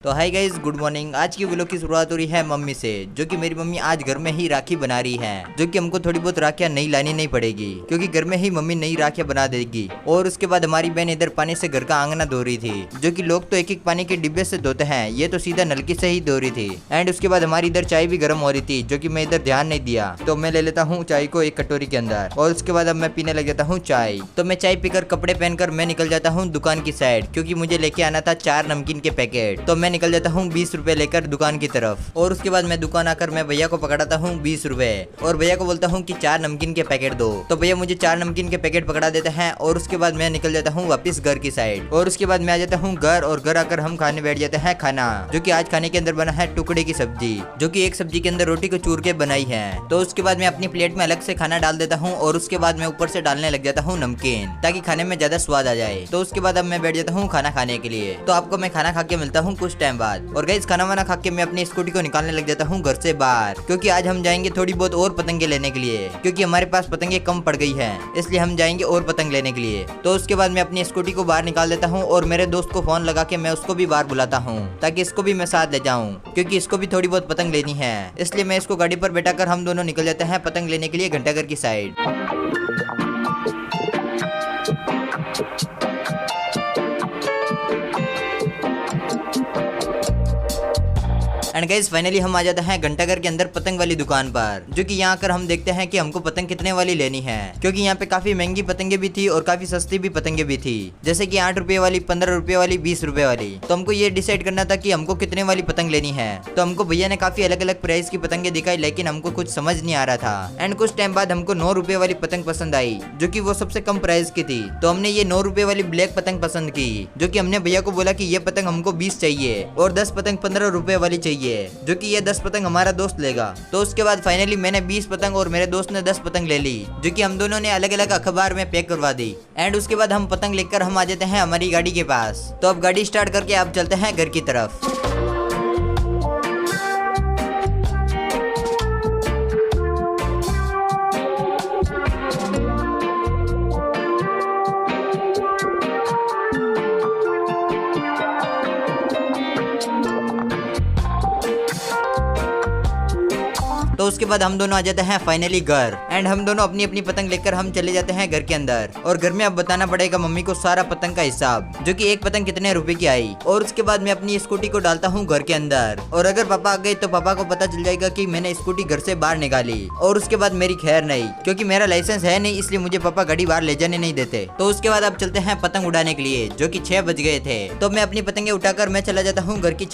तो hi guys, good morning. आज की व्लॉग की शुरुआत हो रही है मम्मी से, जो कि मेरी मम्मी आज घर में ही राखी बना रही है, जो कि हमको थोड़ी बहुत राखियां नई लानी नहीं पड़ेगी क्योंकि घर में ही मम्मी नई राखियां बना देगी। और उसके बाद हमारी बहन इधर पानी से घर का आंगना धो रही थी, जो कि लोग तो एक एक पानी के डिब्बे से धोते हैं, ये तो सीधा नलकी से ही धो रही थी। एंड उसके बाद हमारी इधर चाय भी गर्म हो रही थी, जो कि मैं इधर ध्यान नहीं दिया, तो मैं ले लेता हूँ चाय को एक कटोरी के अंदर और उसके बाद अब मैं पीने लग जाता हूँ चाय। तो मैं चाय पीकर कपड़े पहनकर मैं निकल जाता हूँ दुकान की साइड, क्योंकि मुझे लेके आना था 4 नमकीन के पैकेट। तो मैं निकल जाता हूँ 20 रुपए लेकर दुकान की तरफ। और उसके बाद मैं दुकान आकर मैं भैया को पकड़ाता हूँ 20 रुपए और भैया को बोलता हूँ कि 4 नमकीन के पैकेट दो। तो भैया मुझे 4 नमकीन के पैकेट पकड़ा देते हैं और उसके बाद मैं निकल जाता हूँ वापस घर की साइड। और उसके बाद मैं आ जाता हूँ घर और घर आकर हम खाने बैठ जाते हैं खाना, जो कि आज खाने के अंदर बना है टुकड़े की सब्जी, जो कि एक सब्जी के अंदर रोटी को चूर के बनाई है। तो उसके बाद मैं अपनी प्लेट में अलग से खाना डाल देता हूँ और उसके बाद मैं ऊपर से डालने लग जाता हूँ नमकीन, ताकि खाने में ज्यादा स्वाद आ जाए। तो उसके बाद अब मैं बैठ जाता हूँ खाना खाने के लिए। तो आपको मैं खाना खा के मिलता हूँ कुछ टाइम बाद। और गाइस, खाना वाना खा के मैं अपनी स्कूटी को निकालने लग जाता हूँ घर से बाहर, क्योंकि आज हम जाएंगे थोड़ी बहुत और पतंगे लेने के लिए, क्योंकि हमारे पास पतंगे कम पड़ गई है, इसलिए हम जाएंगे और पतंग लेने के लिए। तो उसके बाद मैं अपनी स्कूटी को बाहर निकाल देता हूँ और मेरे दोस्त को फोन लगा के मैं उसको भी बाहर बुलाता हूँ, ताकि इसको भी मैं साथ ले जाऊँ, क्योंकि इसको भी थोड़ी बहुत पतंग लेनी है। इसलिए मैं इसको गाड़ी पर बैठाकर हम दोनों निकल जाते हैं पतंग लेने के लिए घंटाघर की साइड। एंड गाइस, फाइनली हम आ जाते हैं घंटाघर के अंदर पतंग वाली दुकान पर, जो कि यहाँ आकर हम देखते हैं कि हमको पतंग कितने वाली लेनी है, क्योंकि यहाँ पे काफी महंगी पतंगे भी थी और काफी सस्ती भी पतंगे भी थी, जैसे कि 8 रुपए वाली, 15 रुपए वाली, 20 रुपए वाली। तो हमको ये डिसाइड करना था कि हमको कितने वाली पतंग लेनी है। तो हमको भैया ने काफी अलग अलग प्राइस की पतंगे दिखाई, लेकिन हमको कुछ समझ नहीं आ रहा था। एंड कुछ टाइम बाद हमको 9 रुपए वाली पतंग पसंद आई, जो कि वो सबसे कम प्राइस की थी। तो हमने ये 9 रुपए वाली ब्लैक पतंग पसंद की, जो कि हमने भैया को बोला कि ये पतंग हमको 20 चाहिए और 10 पतंग 15 रुपए वाली चाहिए, जो कि 10 पतंग हमारा दोस्त लेगा। तो उसके बाद फाइनली मैंने 20 पतंग और मेरे दोस्त ने 10 पतंग ले ली, जो कि हम दोनों ने अलग अलग अखबार में पैक करवा दी। एंड उसके बाद हम पतंग लेकर हम आ जाते हैं हमारी गाड़ी के पास। तो अब गाड़ी स्टार्ट करके आप चलते हैं घर की तरफ। तो उसके बाद हम दोनों आ जाते हैं फाइनली घर। एंड हम दोनों अपनी अपनी पतंग लेकर हम चले जाते हैं घर के अंदर। और घर में अब बताना पड़ेगा मम्मी को सारा पतंग का हिसाब, जो कि एक पतंग कितने रुपए की आई। और उसके बाद मैं अपनी स्कूटी को डालता हूँ घर के अंदर, और अगर पापा आ गए तो पापा को पता चल जाएगा कि मैंने स्कूटी घर से बाहर निकाली। और उसके बाद मेरी खैर नहीं, क्योंकि मेरा लाइसेंस है नहीं, इसलिए मुझे पापा गाड़ी बाहर ले जाने नहीं देते। तो उसके बाद अब चलते हैं पतंग उड़ाने के लिए, जो कि 6 बज गए थे। तो मैं अपनी पतंगे उठाकर मैं चला जाता हूँ घर की